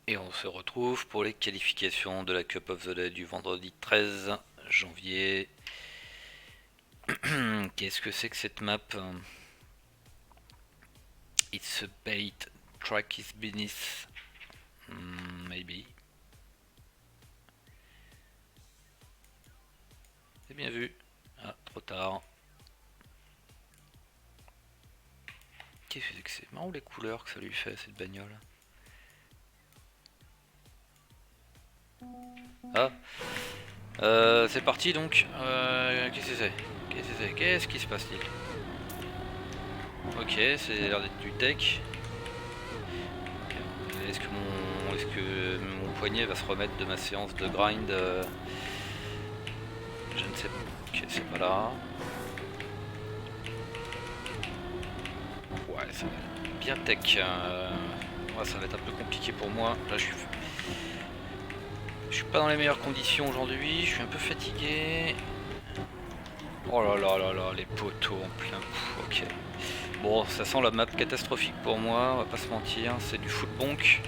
Et on se retrouve pour les qualifications de la Cup of the Day du vendredi 13 janvier. Qu'est-ce que c'est que cette map? It's a bait, track is beneath. Maybe. C'est bien vu. Ah, trop tard. Qu'est-ce que c'est marrant les couleurs que ça lui fait cette bagnole. Ah, c'est parti donc. Qu'est-ce que c'est? Qu'est-ce qui se passe-t-il? Ok, c'est l'air d'être du tech. Est-ce que mon poignet va se remettre de ma séance de grind? Je ne sais pas. Ok, c'est pas là. Ouais, ça va être bien tech. Ouais, ça va être un peu compliqué pour moi. Là, je suis pas dans les meilleures conditions aujourd'hui. Je suis un peu fatigué. Oh là là là là, les poteaux en plein. Ok. Bon, ça sent la map catastrophique pour moi. On va pas se mentir. C'est du foot bonk.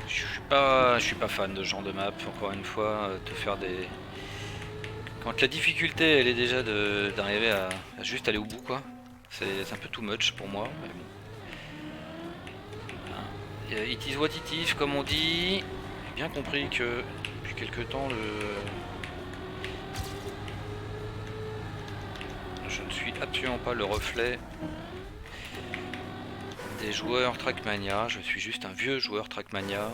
Je suis pas fan de ce genre de map. Encore une fois, te faire des. Quand la difficulté elle est déjà d'arriver à juste aller au bout quoi. C'est un peu too much pour moi. Mais bon. It is what it is comme on dit. J'ai bien compris que depuis quelques temps je ne suis absolument pas le reflet des joueurs Trackmania. Je suis juste un vieux joueur Trackmania.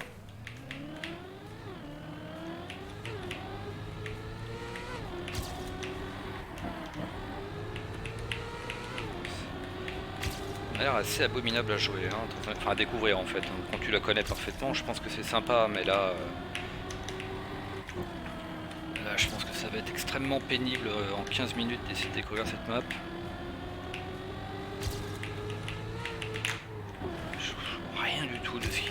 Ça a l'air assez abominable à jouer, hein. Enfin à découvrir en fait. Quand tu la connais parfaitement, je pense que c'est sympa, mais là, là je pense que ça va être extrêmement pénible en 15 minutes d'essayer de découvrir cette map. Je vois rien du tout de ce qui.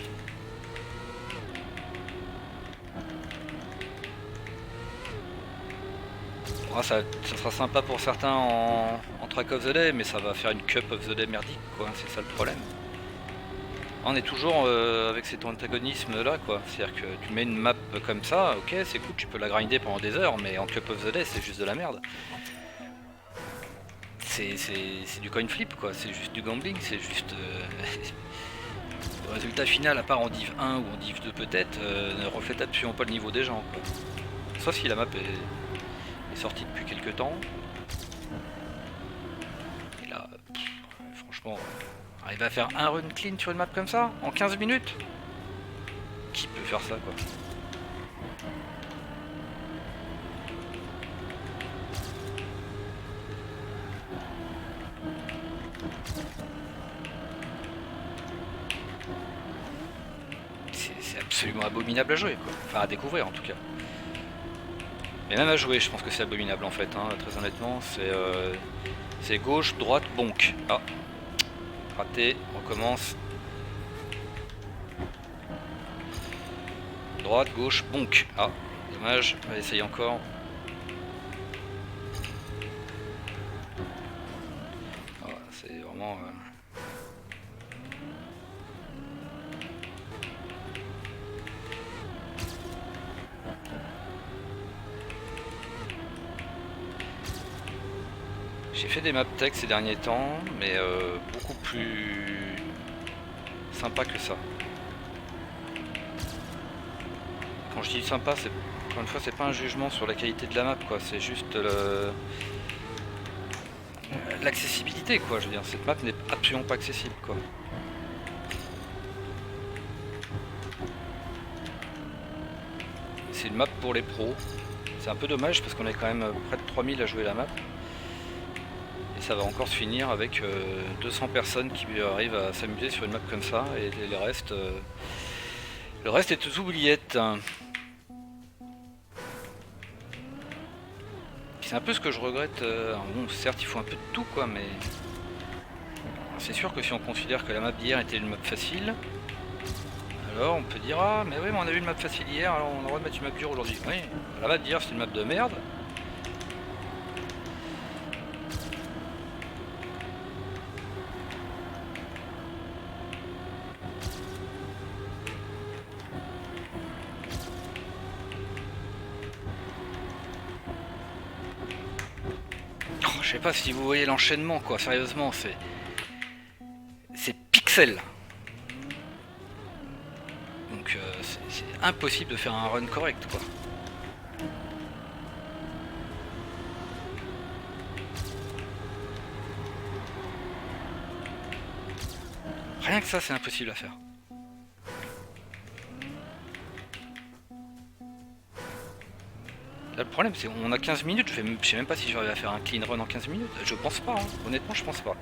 Ah, ça sera sympa pour certains en Track of the Day, mais ça va faire une Cup of the Day merdique, quoi. C'est ça le problème. On est toujours avec cet antagonisme là, quoi. C'est-à-dire que tu mets une map comme ça, ok, c'est cool, tu peux la grinder pendant des heures, mais en Cup of the Day, c'est juste de la merde. C'est du coin flip, quoi. C'est juste du gambling, c'est juste. Le résultat final, à part en Div 1 ou en Div 2 peut-être, ne reflète absolument pas le niveau des gens, quoi. Sauf si la map est sortie depuis quelques temps. Et là, franchement, arriver à faire un run clean sur une map comme ça, en 15 minutes? Qui peut faire ça, quoi? C'est absolument abominable à jouer, quoi. Enfin, à découvrir, en tout cas. Mais même à jouer, je pense que c'est abominable, en fait, hein, très honnêtement. C'est gauche, droite, bonk. Ah, raté, on recommence. Droite, gauche, bonk. Ah, dommage, on va essayer encore. Ah, c'est vraiment... J'ai fait des map tech ces derniers temps, mais beaucoup plus sympa que ça. Quand je dis sympa, c'est encore une fois, c'est pas un jugement sur la qualité de la map, quoi. C'est juste l'accessibilité, quoi. Je veux dire, cette map n'est absolument pas accessible, quoi. C'est une map pour les pros. C'est un peu dommage parce qu'on est quand même près de 3000 à jouer la map. Et ça va encore se finir avec 200 personnes qui arrivent à s'amuser sur une map comme ça. Et le reste est aux oubliettes. C'est un peu ce que je regrette. Bon, certes, il faut un peu de tout, quoi, mais c'est sûr que si on considère que la map d'hier était une map facile, alors on peut dire ah mais oui mais on a eu une map facile hier, alors on a le droit de mettre une map dure aujourd'hui. Oui, la map d'hier c'est une map de merde. sais pas si vous voyez l'enchaînement quoi, sérieusement, c'est pixel. Donc c'est impossible de faire un run correct quoi. Rien que ça c'est impossible à faire. Là, le problème c'est qu'on a 15 minutes, je sais même pas si j'arrive à faire un clean run en 15 minutes. Je pense pas, hein. Honnêtement je pense pas.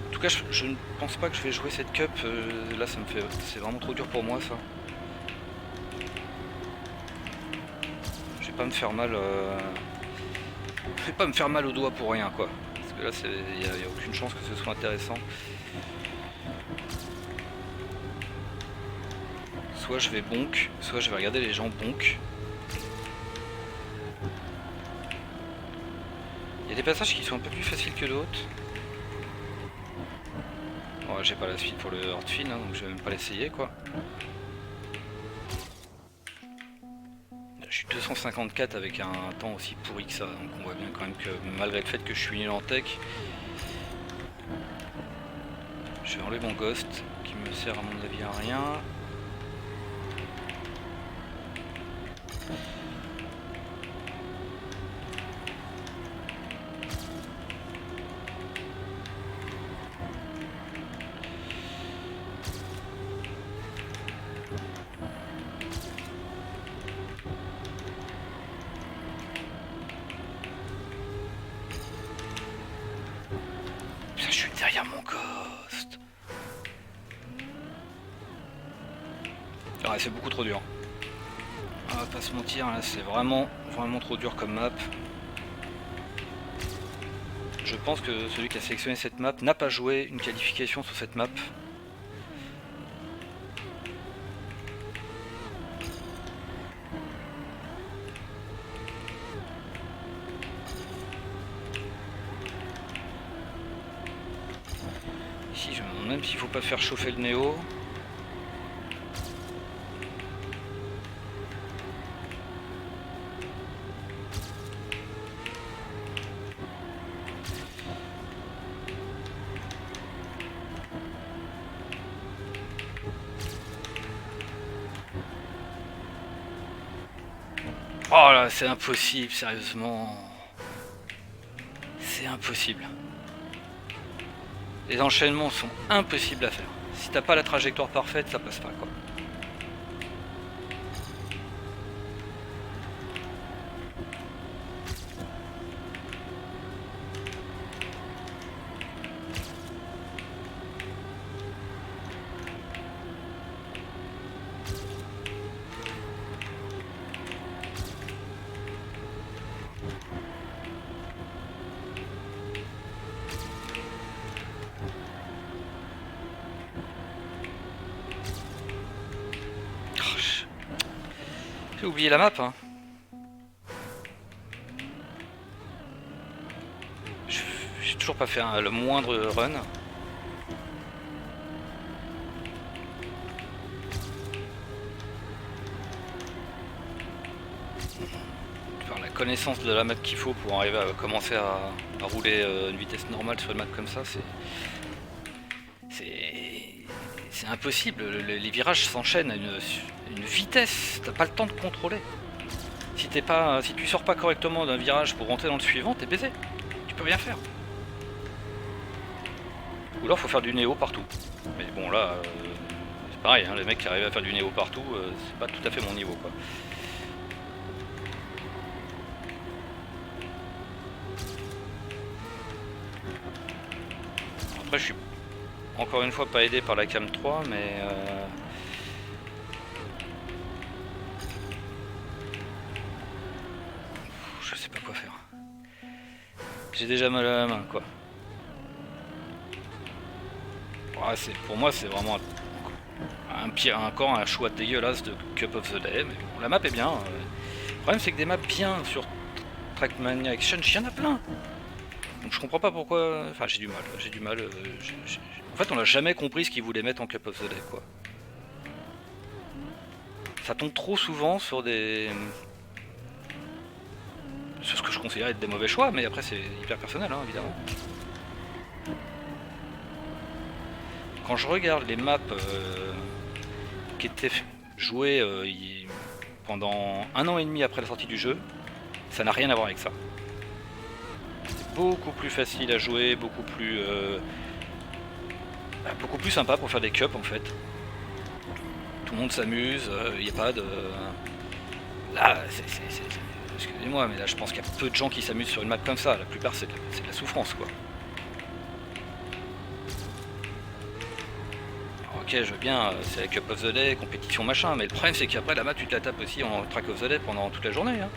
En tout cas je ne pense pas que je vais jouer cette cup, là ça me fait. C'est vraiment trop dur pour moi ça. Je vais pas me faire mal. Je vais pas me faire mal au doigt pour rien quoi. Parce que là il n'y a aucune chance que ce soit intéressant. Soit je vais bonk, soit je vais regarder les gens bonk. Il y a des passages qui sont un peu plus faciles que d'autres. Bon, j'ai pas la suite pour le Hardfin, hein, donc je vais même pas l'essayer quoi. Je suis 254 avec un temps aussi pourri que ça, donc on voit bien quand même que malgré le fait que je suis nul en tech, je vais enlever mon ghost qui me sert à mon avis à rien. Putain, je suis derrière mon ghost. Ah, c'est beaucoup trop dur. On va pas se mentir, là c'est vraiment trop dur comme map. Je pense que celui qui a sélectionné cette map n'a pas joué une qualification sur cette map. Ici je me demande même s'il faut pas faire chauffer le néo. Oh là, c'est impossible, sérieusement. C'est impossible. Les enchaînements sont impossibles à faire. Si t'as pas la trajectoire parfaite, ça passe pas quoi. J'ai oublié la map hein. J'ai toujours pas fait le moindre run. Faire la connaissance de la map qu'il faut pour arriver à commencer à rouler une vitesse normale sur une map comme ça, c'est impossible. Les virages s'enchaînent à une vitesse, t'as pas le temps de contrôler. Si tu sors pas correctement d'un virage pour rentrer dans le suivant, t'es baisé. Tu peux rien faire. Ou alors faut faire du néo partout. Mais bon là, c'est pareil, hein, les mecs qui arrivent à faire du néo partout, c'est pas tout à fait mon niveau quoi. Après je suis encore une fois pas aidé par la cam 3 mais je sais pas quoi faire. J'ai déjà mal à la main quoi. Ouais, pour moi c'est vraiment encore un choix dégueulasse de Cup of the Day, mais bon, la map est bien. Le problème c'est que des maps bien sur Trackmania Action, il y en a plein. Donc je comprends pas pourquoi. Enfin j'ai du mal. En fait on a jamais compris ce qu'ils voulaient mettre en Cup of the Day quoi. Ça tombe trop souvent sur des considérer être des mauvais choix, mais après c'est hyper personnel, hein, évidemment. Quand je regarde les maps qui étaient jouées pendant 1 an et demi après la sortie du jeu, ça n'a rien à voir avec ça. C'est beaucoup plus facile à jouer, beaucoup plus sympa pour faire des cups en fait. Tout le monde s'amuse, il n'y a pas de... Là, excusez-moi, mais là je pense qu'il y a peu de gens qui s'amusent sur une map comme ça. La plupart c'est de la souffrance quoi. Alors, ok, je veux bien, c'est la Cup of the Day, compétition machin, mais le problème c'est qu'après la map tu te la tapes aussi en Track of the Day pendant toute la journée. Hein.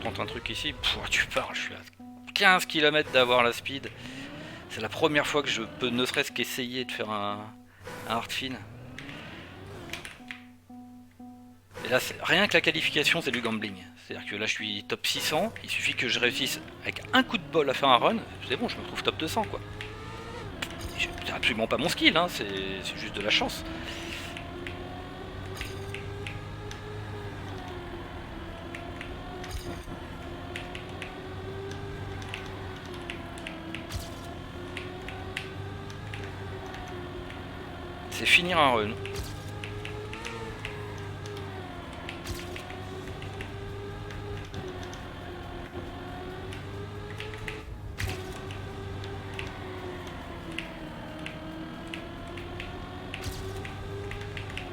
Tente un truc ici, tu parles, je suis à 15 km d'avoir la speed. C'est la première fois que je peux ne serait-ce qu'essayer de faire un hard fin. Et là, rien que la qualification, c'est du gambling. C'est-à-dire que là, je suis top 600. Il suffit que je réussisse avec un coup de bol à faire un run. C'est bon, je me trouve top 200, quoi. C'est absolument pas mon skill, hein, c'est juste de la chance. C'est finir un run.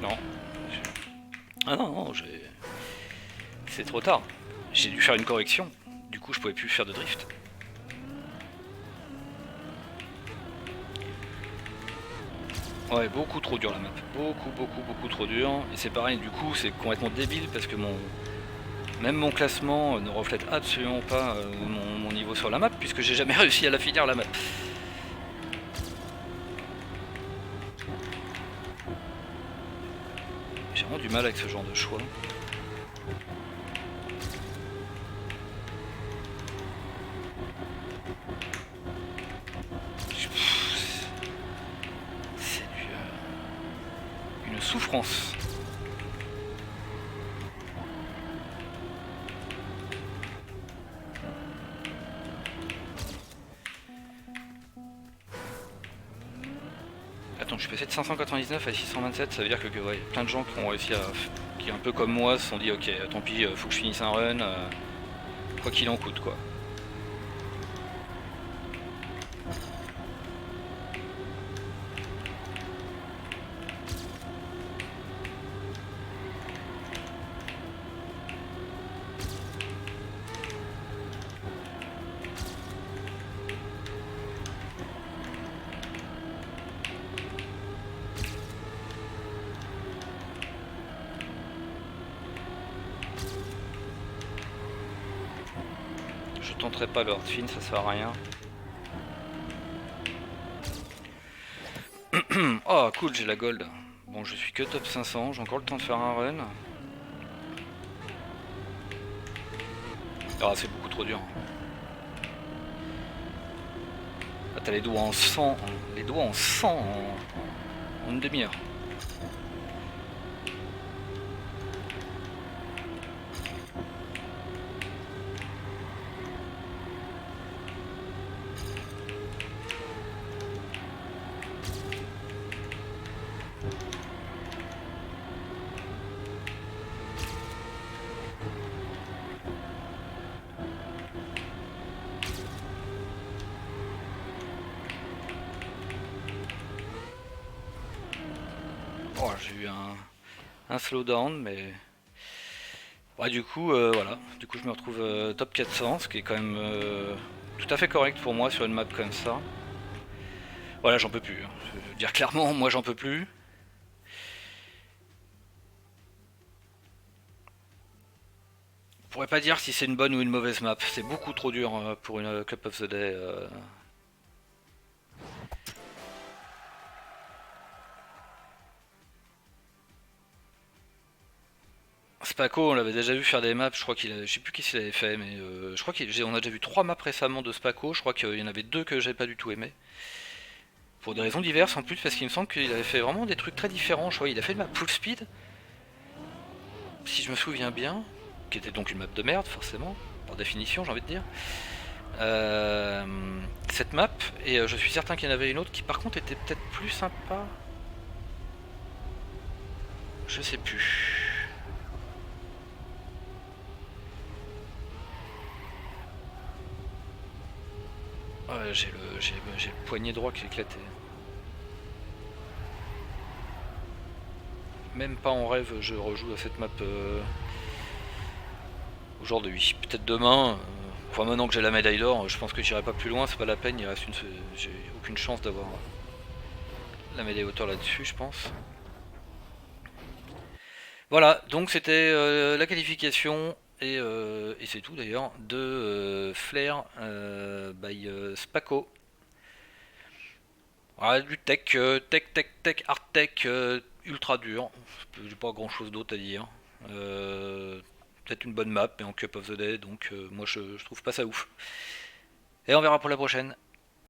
Non. Ah non, c'est trop tard. J'ai dû faire une correction. Du coup, je pouvais plus faire de drift. Ouais, beaucoup trop dur la map. Beaucoup trop dur. Et c'est pareil, du coup, c'est complètement débile parce que même mon classement ne reflète absolument pas mon niveau sur la map puisque j'ai jamais réussi à la finir la map. J'ai vraiment du mal avec ce genre de choix. C'est une souffrance. Attends, je suis passé de 599 à 627, ça veut dire que ouais, plein de gens qui ont réussi qui un peu comme moi se sont dit ok, tant pis, faut que je finisse un run, quoi qu'il en coûte quoi. Je tenterai pas le hard fin, ça sert à rien. Oh cool, j'ai la gold. Bon, je suis que top 500, j'ai encore le temps de faire un run. Ah, c'est beaucoup trop dur. Ah, t'as les doigts en sang, les doigts en sang en une demi-heure. Oh, j'ai eu un slowdown, mais ouais, du coup, voilà. Du coup, je me retrouve top 400, ce qui est quand même tout à fait correct pour moi sur une map comme ça. Voilà, j'en peux plus. Hein. Je veux dire clairement, moi j'en peux plus. Je pourrais pas dire si c'est une bonne ou une mauvaise map. C'est beaucoup trop dur pour une Cup of the Day. Spaco, on l'avait déjà vu faire des maps, je crois je sais plus qui s'il avait fait, mais je crois qu'on a déjà vu 3 maps récemment de Spaco, je crois qu'il y en avait 2 que j'ai pas du tout aimé. Pour des raisons diverses en plus, parce qu'il me semble qu'il avait fait vraiment des trucs très différents. Je crois il a fait une map full speed, si je me souviens bien, qui était donc une map de merde forcément, par définition j'ai envie de dire. Euh, cette map, et je suis certain qu'il y en avait une autre qui par contre était peut-être plus sympa. Je sais plus. Ouais, j'ai le poignet droit qui est éclaté. Même pas en rêve je rejoue à cette map aujourd'hui. Peut-être demain. Enfin maintenant que j'ai la médaille d'or, je pense que j'irai pas plus loin, c'est pas la peine, j'ai aucune chance d'avoir la médaille hauteur là-dessus, je pense. Voilà, donc c'était la qualification, et c'est tout d'ailleurs, de Flair by Spaco. Voilà, du tech, hard tech, ultra dur. J'ai pas grand chose d'autre à dire. Peut-être une bonne map, mais en Cup of the Day, donc moi je trouve pas ça ouf. Et on verra pour la prochaine.